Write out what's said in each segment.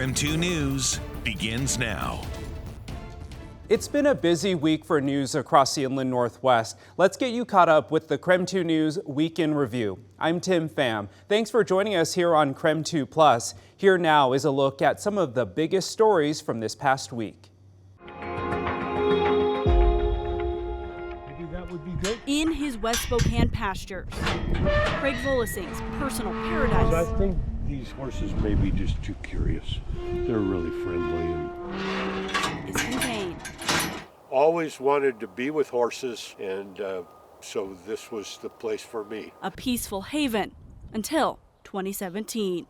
KREM 2 News begins now. It's been a busy week for news across the inland Northwest. Let's get you caught up with the KREM 2 News Week in Review. I'm Tim Pham. Thanks for joining us here on KREM 2 Plus. Here now is a look at some of the biggest stories from this past week. In his West Spokane pastures, Craig Volasing's personal paradise. I think these horses may be just too curious. They're really friendly and is contained. Always wanted to be with horses, and so this was the place for me. A peaceful haven until 2017,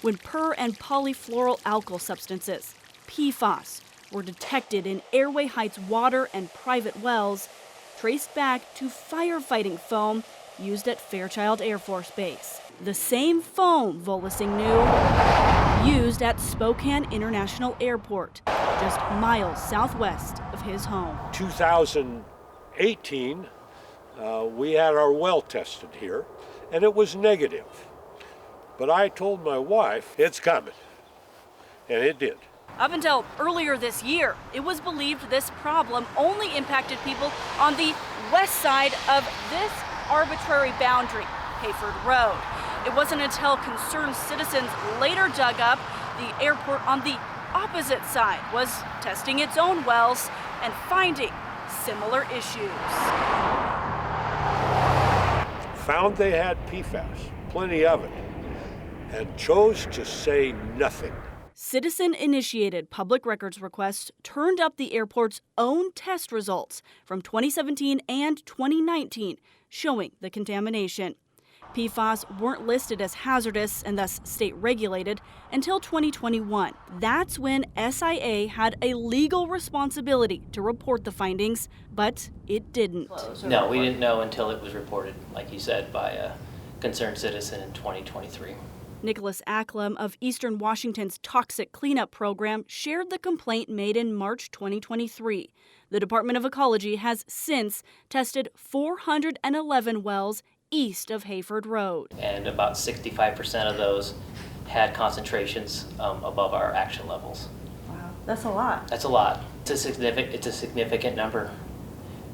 when per and polyfluoral alkyl substances, PFAS, were detected in Airway Heights water and private wells, traced back to firefighting foam used at Fairchild Air Force Base. The same foam, Volasing knew, used at Spokane International Airport, just miles southwest of his home. 2018, we had our well tested here, and it was negative. But I told my wife, it's coming, and it did. Up until earlier this year, it was believed this problem only impacted people on the west side of this arbitrary boundary, Hayford Road. It wasn't until concerned citizens later dug up the airport on the opposite side was testing its own wells and finding similar issues. Found they had PFAS, plenty of it, and chose to say nothing. Citizen-initiated public records requests turned up the airport's own test results from 2017 and 2019, showing the contamination. PFAS weren't listed as hazardous and thus state-regulated until 2021. That's when SIA had a legal responsibility to report the findings, but it didn't. No, we didn't know until it was reported, like you said, by a concerned citizen in 2023. Nicholas Acklam of Eastern Washington's Toxic Cleanup Program shared the complaint made in March 2023. The Department of Ecology has since tested 411 wells east of Hayford Road. And about 65% of those had concentrations above our action levels. Wow, that's a lot. That's a lot. It's a significant number.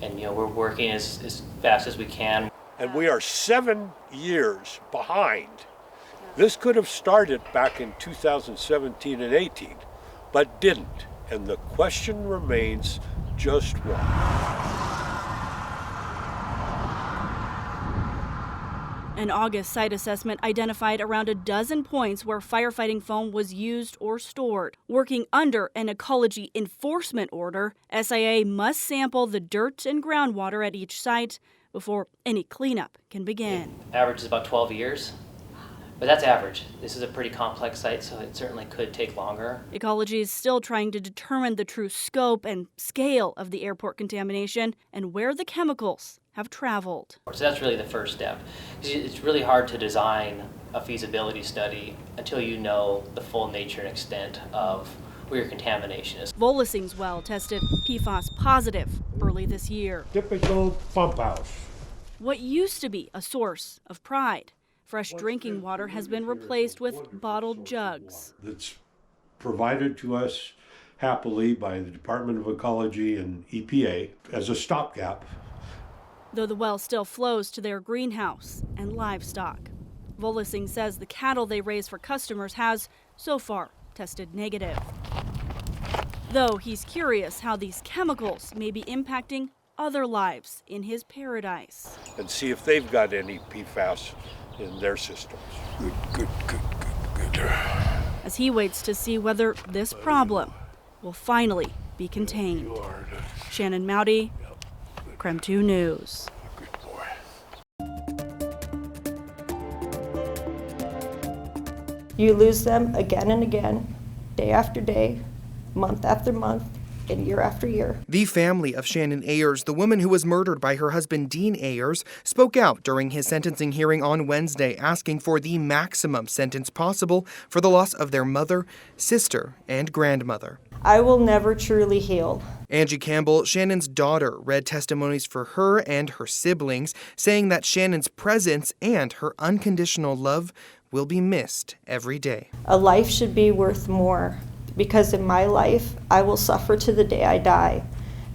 And we're working as fast as we can. And we are 7 years behind. This could have started back in 2017 and 18, but didn't. And the question remains, just why? An August site assessment identified around a dozen points where firefighting foam was used or stored. Working under an ecology enforcement order, SIA must sample the dirt and groundwater at each site before any cleanup can begin. Average is about 12 years. But that's average. This is a pretty complex site, so it certainly could take longer. Ecology is still trying to determine the true scope and scale of the airport contamination and where the chemicals have traveled. So that's really the first step. It's really hard to design a feasibility study until you know the full nature and extent of where your contamination is. Volasing's well tested PFAS positive early this year. Typical pump house. What used to be a source of pride, fresh drinking water has been replaced with bottled jugs. That's provided to us happily by the Department of Ecology and EPA as a stopgap. Though the well still flows to their greenhouse and livestock. Volasing says the cattle they raise for customers has, so far, tested negative. Though he's curious how these chemicals may be impacting other lives in his paradise. And see if they've got any PFAS in their systems. Good. As he waits to see whether this problem will finally be contained. Shannon Mowdy, KREM 2 News. Good boy. You lose them again and again, day after day, month after month, and year after year. The family of Shannon Aers, the woman who was murdered by her husband Dean Aers, spoke out during his sentencing hearing on Wednesday, asking for the maximum sentence possible for the loss of their mother, sister, and grandmother. I will never truly heal. Angie Campbell, Shannon's daughter, read testimonies for her and her siblings, saying that Shannon's presence and her unconditional love will be missed every day. A life should be worth more, because in my life, I will suffer to the day I die,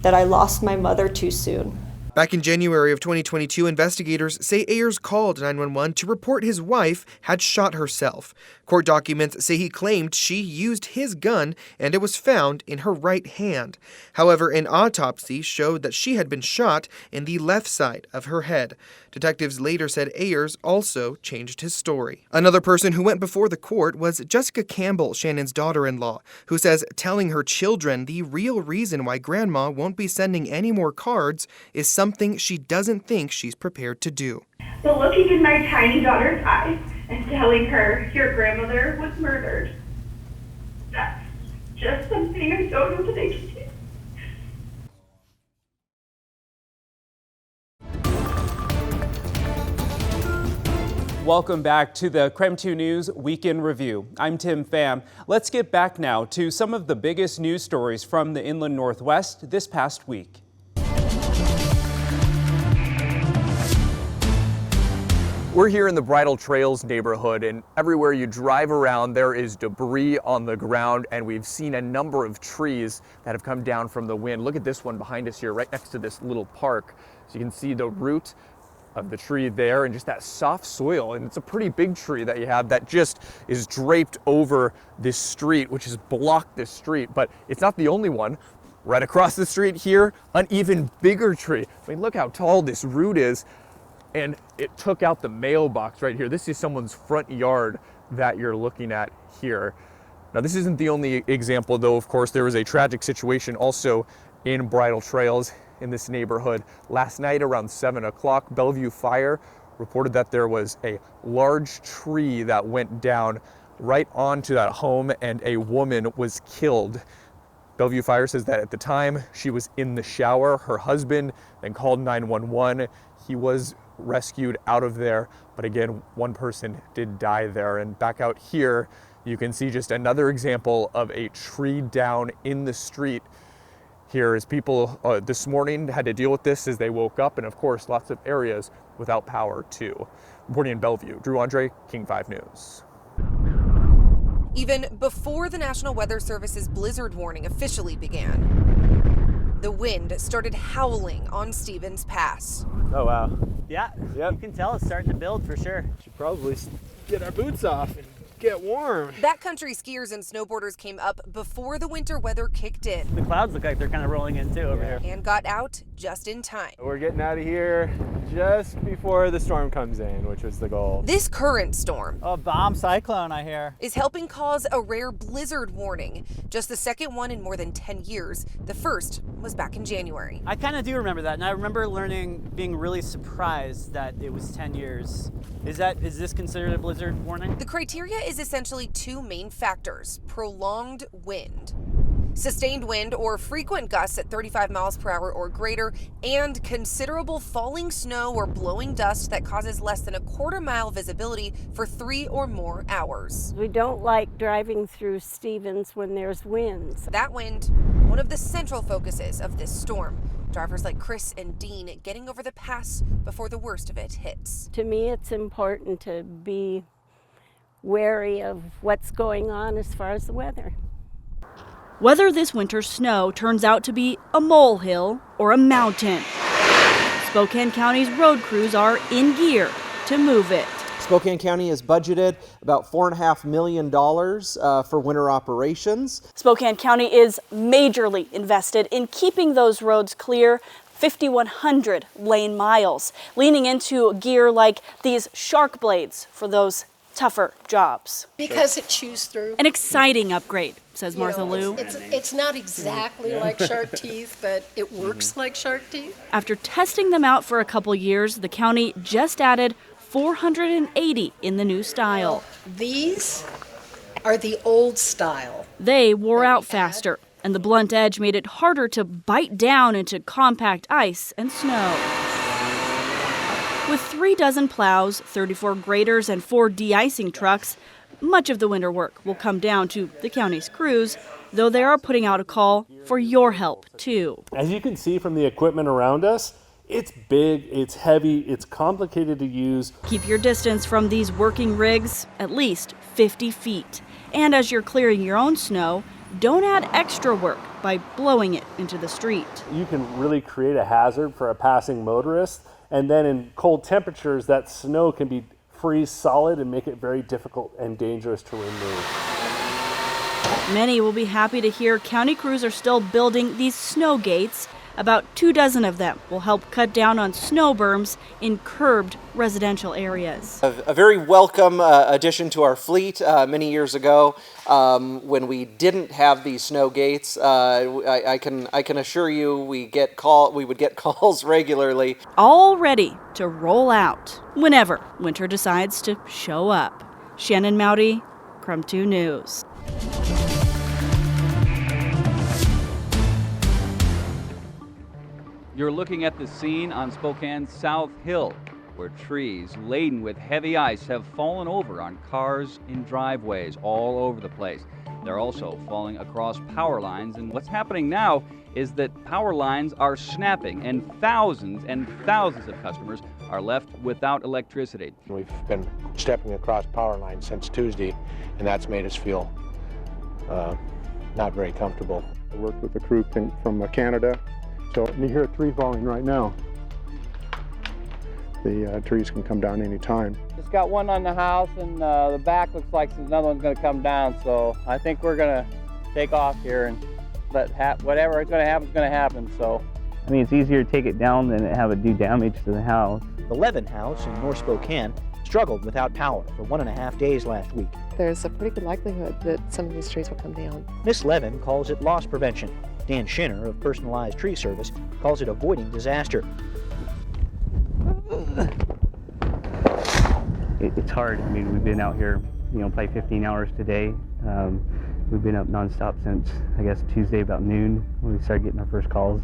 that I lost my mother too soon. Back in January of 2022, investigators say Aers called 911 to report his wife had shot herself. Court documents say he claimed she used his gun and it was found in her right hand. However, an autopsy showed that she had been shot in the left side of her head. Detectives later said Aers also changed his story. Another person who went before the court was Jessica Campbell, Shannon's daughter-in-law, who says telling her children the real reason why Grandma won't be sending any more cards is something she doesn't think she's prepared to do. But looking in my tiny daughter's eyes and telling her your grandmother was murdered, that's just something I don't know that I can do. Welcome back to the KREM 2 News Weekend Review. I'm Tim Pham. Let's get back now to some of the biggest news stories from the Inland Northwest this past week. We're here in the Bridle Trails neighborhood, and everywhere you drive around there is debris on the ground, and we've seen a number of trees that have come down from the wind. Look at this one behind us here, right next to this little park. So you can see the root of the tree there and just that soft soil, and it's a pretty big tree that you have that just is draped over this street, which has blocked this street. But it's not the only one. Right across the street here, an even bigger tree. I mean, look how tall this root is. And it took out the mailbox right here. This is someone's front yard that you're looking at here. Now, this isn't the only example, though. Of course, there was a tragic situation also in Bridle Trails in this neighborhood. Last night around 7 o'clock, Bellevue Fire reported that there was a large tree that went down right onto that home and a woman was killed. Bellevue Fire says that at the time she was in the shower. Her husband then called 911. He was rescued out of there, but again, one person did die there. And back out here, you can see just another example of a tree down in the street here as people this morning had to deal with this as they woke up, and of course, lots of areas without power too. Reporting in Bellevue, Drew Andre, King 5 News. Even before the National Weather Service's blizzard warning officially began, the wind started howling on Stevens Pass. Oh, wow. Yeah, Yep. You can tell it's starting to build for sure. Should probably get our boots off and get warm. Backcountry skiers and snowboarders came up before the winter weather kicked in. The clouds look like they're kind of rolling in too over here. And got out just in time. We're getting out of here just before the storm comes in, which was the goal. This current storm, Oh, bomb cyclone, I hear. is helping cause a rare blizzard warning. Just the second one in more than 10 years. The first was back in January. I kind of do remember that, and I remember being really surprised that it was 10 years. Is this considered a blizzard warning? The criteria is essentially two main factors: prolonged wind, sustained wind or frequent gusts at 35 miles per hour or greater, and considerable falling snow or blowing dust that causes less than a quarter-mile visibility for 3 or more hours. We don't like driving through Stevens when there's winds. That wind, one of the central focuses of this storm. Drivers like Chris and Dean getting over the pass before the worst of it hits. To me, it's important to be wary of what's going on as far as the weather. Whether this winter's snow turns out to be a molehill or a mountain, Spokane County's road crews are in gear to move it. Spokane County has budgeted about $4.5 million for winter operations. Spokane County is majorly invested in keeping those roads clear, 5,100 lane miles, leaning into gear like these shark blades for those tougher jobs. Because it chews through. An exciting upgrade, says Martha Liu. It's not exactly like shark teeth, but it works like shark teeth. After testing them out for a couple years, the county just added 480 in the new style. These are the old style. They wore out faster, and the blunt edge made it harder to bite down into compact ice and snow. With 36 plows, 34 graders, and 4 de-icing trucks, much of the winter work will come down to the county's crews, though they are putting out a call for your help, too. As you can see from the equipment around us, It's big, it's heavy, it's complicated to use. Keep your distance from these working rigs, at least 50 feet. And as you're clearing your own snow, don't add extra work by blowing it into the street. You can really create a hazard for a passing motorist, and then in cold temperatures, that snow can be freeze solid and make it very difficult and dangerous to remove. Many will be happy to hear county crews are still building these snow gates. About 24 of them will help cut down on snow berms in curbed residential areas. A very welcome addition to our fleet. Many years ago, when we didn't have these snow gates, I can assure you we would get calls regularly. All ready to roll out whenever winter decides to show up. Shannon Mowdy, KREM 2 News. You're looking at the scene on Spokane's South Hill, where trees laden with heavy ice have fallen over on cars in driveways all over the place. They're also falling across power lines, and what's happening now is that power lines are snapping and thousands of customers are left without electricity. We've been stepping across power lines since Tuesday, and that's made us feel not very comfortable. I worked with a crew from Canada. So you hear a tree falling right now. The trees can come down any time. Just got one on the house, and the back looks like another one's going to come down. So I think we're going to take off here and let whatever is going to happen. So I mean, it's easier to take it down than have it do damage to the house. The Levin house in North Spokane struggled without power for 1.5 days last week. There's a pretty good likelihood that some of these trees will come down. Miss Levin calls it loss prevention. Dan Schinner of Personalized Tree Service calls it avoiding disaster. It's hard. I mean, we've been out here, probably 15 hours today. We've been up nonstop since, I guess, Tuesday about noon when we started getting our first calls.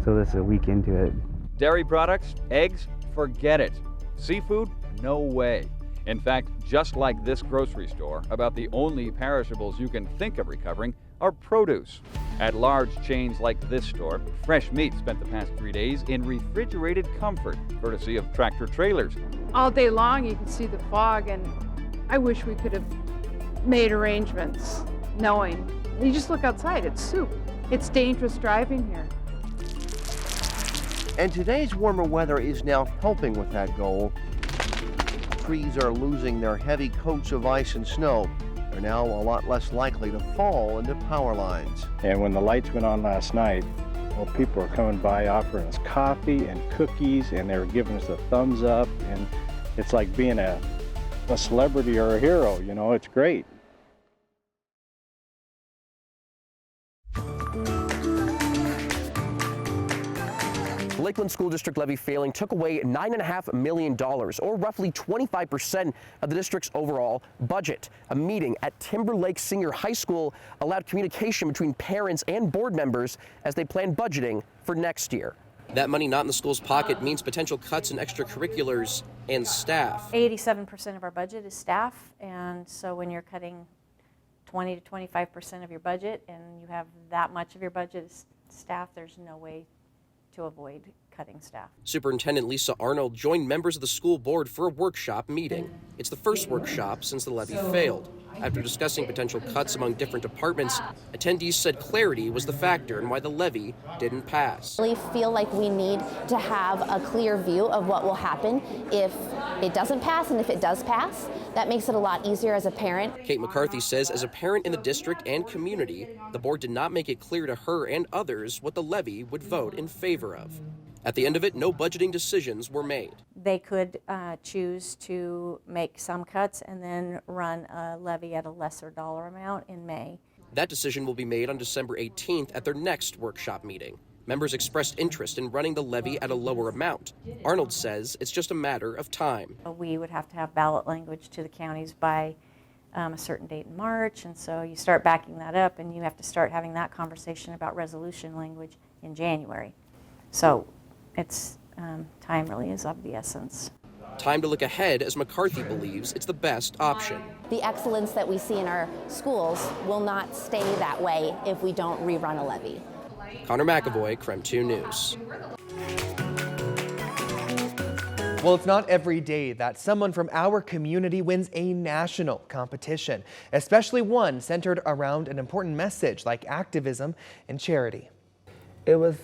So this is a week into it. Dairy products, eggs, forget it. Seafood, no way. In fact, just like this grocery store, about the only perishables you can think of recovering are produce. At large chains like this store, fresh meat spent the past 3 days in refrigerated comfort, courtesy of tractor trailers. All day long you can see the fog, and I wish we could have made arrangements knowing. You just look outside, it's soup. It's dangerous driving here. And today's warmer weather is now helping with that goal. Trees are losing their heavy coats of ice and snow. They're now a lot less likely to fall into power lines. And when the lights went on last night, well, people were coming by offering us coffee and cookies, and they were giving us a thumbs up, and it's like being a celebrity or a hero, it's great. The Lakeland School District levy failing took away $9.5 million, or roughly 25% of the district's overall budget. A meeting at Timber Lake Senior High School allowed communication between parents and board members as they plan budgeting for next year. That money not in the school's pocket means potential cuts in extracurriculars and staff. 87% of our budget is staff, and so when you're cutting 20 to 25% of your budget and you have that much of your budget is staff, there's no way to avoid cutting staff. Superintendent Lisa Arnold joined members of the school board for a workshop meeting. It's the first workshop since the levy failed. After discussing potential cuts among different departments, attendees said clarity was the factor in why the levy didn't pass. We feel like we need to have a clear view of what will happen if it doesn't pass, and if it does pass, that makes it a lot easier as a parent. Kate McCarthy says as a parent in the district and community, the board did not make it clear to her and others what the levy would vote in favor of. At the end of it, no budgeting decisions were made. They could choose to make some cuts and then run a levy at a lesser dollar amount in May. That decision will be made on December 18th at their next workshop meeting. Members expressed interest in running the levy at a lower amount. Arnold says it's just a matter of time. We would have to have ballot language to the counties by a certain date in March, and so you start backing that up and you have to start having that conversation about resolution language in January. So it's time really is of the essence. Time to look ahead, as McCarthy believes it's the best option. The excellence that we see in our schools will not stay that way if we don't rerun a levy. Connor McAvoy, KREM 2 News. Well, it's not every day that someone from our community wins a national competition, especially one centered around an important message like activism and charity. It was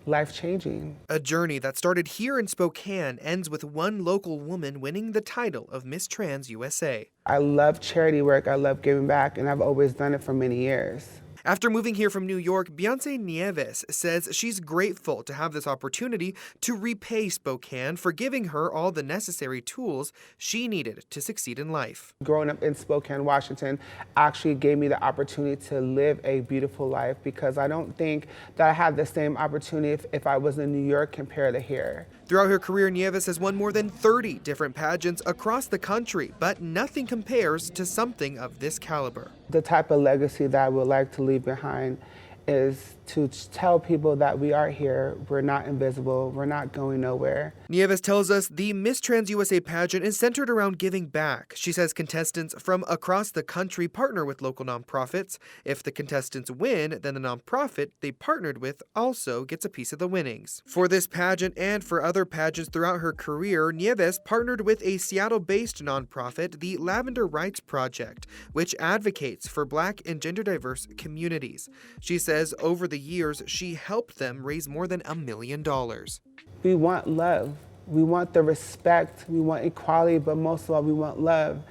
life-changing. A journey that started here in Spokane ends with one local woman winning the title of Miss Trans USA. I love charity work, I love giving back, and I've always done it for many years. After moving here from New York, Beyonce Nieves says she's grateful to have this opportunity to repay Spokane for giving her all the necessary tools she needed to succeed in life. Growing up in Spokane, Washington, actually gave me the opportunity to live a beautiful life, because I don't think that I had the same opportunity if I was in New York compared to here. Throughout her career, Nieves has won more than 30 different pageants across the country, but nothing compares to something of this caliber. The type of legacy that I would like to leave behind is to tell people that we are here, we're not invisible, we're not going nowhere. Nieves tells us the Miss Trans USA pageant is centered around giving back. She says contestants from across the country partner with local nonprofits. If the contestants win, then the nonprofit they partnered with also gets a piece of the winnings. For this pageant and for other pageants throughout her career, Nieves partnered with a Seattle-based nonprofit, the Lavender Rights Project, which advocates for Black and gender-diverse communities. She says over the years, she helped them raise more than $1 million. We want love. We want the respect. We want equality, but most of all, we want love.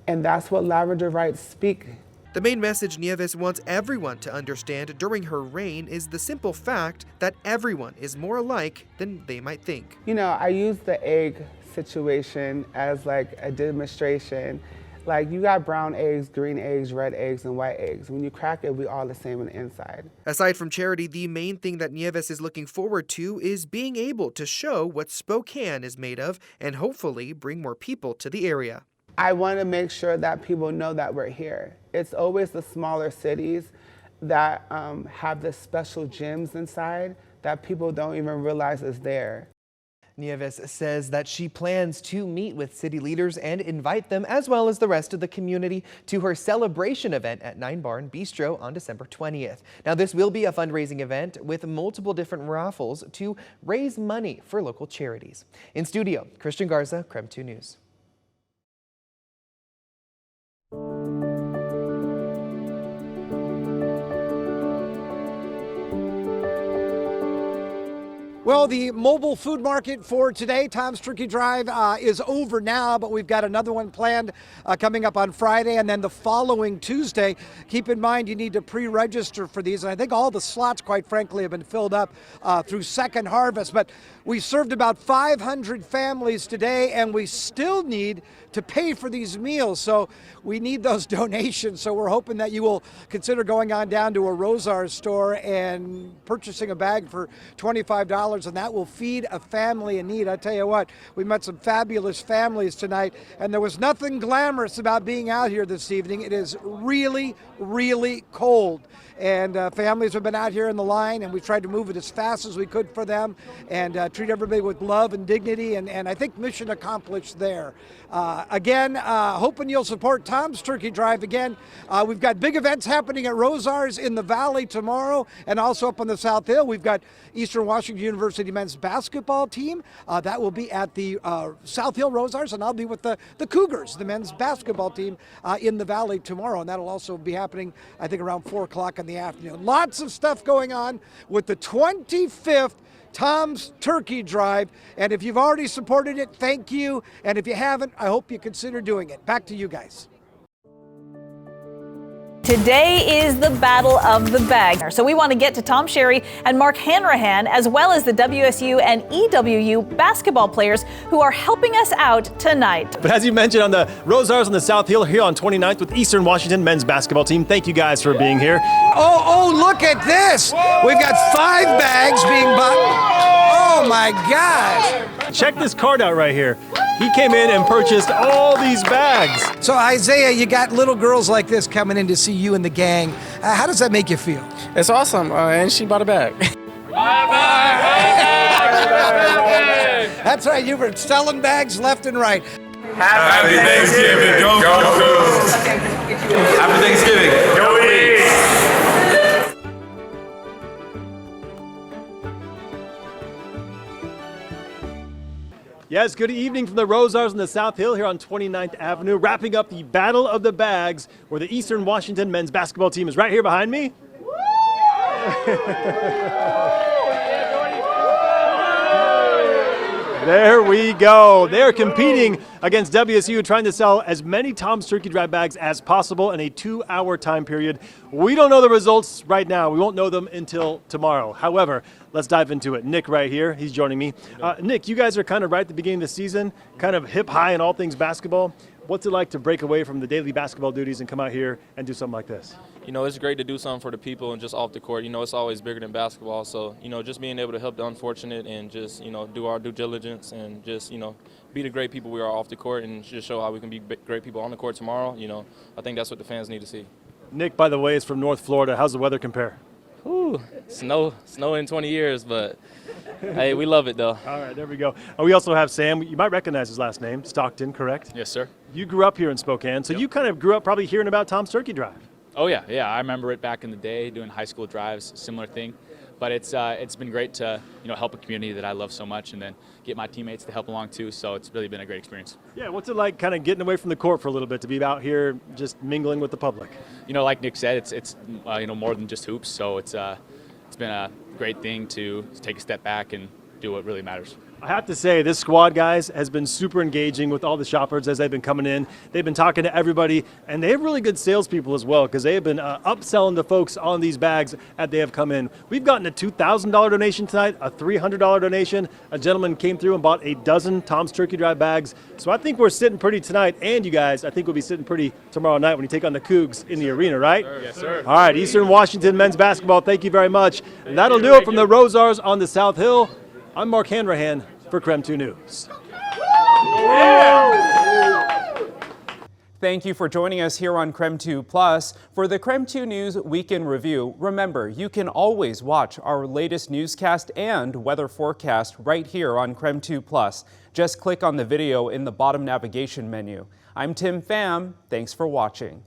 And that's what Lavender Rights speak. The main message Nieves wants everyone to understand during her reign is the simple fact that everyone is more alike than they might think. You know, I use the egg situation as like a demonstration. Like, you got brown eggs, green eggs, red eggs, and white eggs. When you crack it, we all the same on the inside. Aside from charity, the main thing that Nieves is looking forward to is being able to show what Spokane is made of and hopefully bring more people to the area. I want to make sure that people know that we're here. It's always the smaller cities that have the special gems inside that people don't even realize is there. Nieves says that she plans to meet with city leaders and invite them, as well as the rest of the community, to her celebration event at 9 Barn Bistro on December 20th. Now, this will be a fundraising event with multiple different raffles to raise money for local charities. In studio, Christian Garza, KREM 2 News. Well, the mobile food market for today, Tom's Turkey Drive, is over now, but we've got another one planned coming up on Friday and then the following Tuesday. Keep in mind, you need to pre-register for these, and I think all the slots, quite frankly, have been filled up through Second Harvest, but we served about 500 families today, and we still need to pay for these meals, so we need those donations. So we're hoping that you will consider going on down to a Rosars store and purchasing a bag for $25, and that will feed a family in need. I tell you what, we met some fabulous families tonight, and there was nothing glamorous about being out here this evening. It is really, really cold. And families have been out here in the line, and we tried to move it as fast as we could for them and treat everybody with love and dignity, and I think mission accomplished there. Again, hoping you'll support Tom's Turkey Drive. Again, we've got big events happening at Rosars in the Valley tomorrow, and also up on the South Hill. We've got Eastern Washington University men's basketball team. That will be at the South Hill Rosars, and I'll be with the Cougars, the men's basketball team, in the Valley tomorrow, and that'll also be happening, I think, around 4 o'clock in the afternoon. Lots of stuff going on with the 25th Tom's Turkey Drive, and if you've already supported it, thank you, and if you haven't, I hope you consider doing it. Back to you guys. Today is the Battle of the Bag. So we want to get to Tom Sherry and Mark Hanrahan, as well as the WSU and EWU basketball players who are helping us out tonight. But as you mentioned, on the Rosars on the South Hill here on 29th with Eastern Washington men's basketball team. Thank you guys for being here. Oh, look at this. We've got 5 bags being bought. Oh my gosh. Check this card out right here. He came in and purchased all these bags. So Isaiah, you got little girls like this coming in to see you and the gang. How does that make you feel? It's awesome, and she bought a bag. That's right, you were selling bags left and right. Happy Thanksgiving, go Cougars! Happy Thanksgiving, go East! Yes, good evening from the Rosars on the South Hill here on 29th Avenue, wrapping up the Battle of the Bags, where the Eastern Washington men's basketball team is right here behind me. There we go. They're competing against WSU, trying to sell as many Tom's Turkey Drive bags as possible in a 2-hour time period. We don't know the results right now. We won't know them until tomorrow. However, let's dive into it. Nick right here, he's joining me. Nick, you guys are kind of right at the beginning of the season, kind of hip high in all things basketball. What's it like to break away from the daily basketball duties and come out here and do something like this? You know, it's great to do something for the people and just off the court. You know, it's always bigger than basketball. So, you know, just being able to help the unfortunate and just, you know, do our due diligence and just, you know, be the great people we are off the court and just show how we can be great people on the court tomorrow. You know, I think that's what the fans need to see. Nick, by the way, is from North Florida. How's the weather compare? Ooh, snow in 20 years, but hey, we love it though. All right, there we go. And we also have Sam. You might recognize his last name, Stockton, correct? Yes, sir. You grew up here in Spokane, so you kind of grew up probably hearing about Tom's Turkey Drive. Oh yeah, I remember it back in the day, doing high school drives, similar thing. But it's been great to, you know, help a community that I love so much, and then get my teammates to help along too. So it's really been a great experience. Yeah, what's it like, kind of getting away from the court for a little bit to be out here, just mingling with the public? You know, like Nick said, it's you know, more than just hoops. So it's been a great thing to take a step back and do what really matters. I have to say, this squad, guys, has been super engaging with all the shoppers as they've been coming in. They've been talking to everybody, and they have really good salespeople as well, because they have been upselling the folks on these bags as they have come in. We've gotten a $2,000 donation tonight, a $300 donation. A gentleman came through and bought a dozen Tom's Turkey Drive bags. So I think we're sitting pretty tonight, and you guys, I think we'll be sitting pretty tomorrow night when you take on the Cougs in the arena, right? Yes, sir. All right, Eastern Washington men's basketball, thank you very much. And that'll do it from the Rosars on the South Hill. I'm Mark Hanrahan for KREM 2 News. Thank you for joining us here on KREM 2 Plus. For the KREM 2 News Weekend Review, remember, you can always watch our latest newscast and weather forecast right here on KREM 2 Plus. Just click on the video in the bottom navigation menu. I'm Tim Pham. Thanks for watching.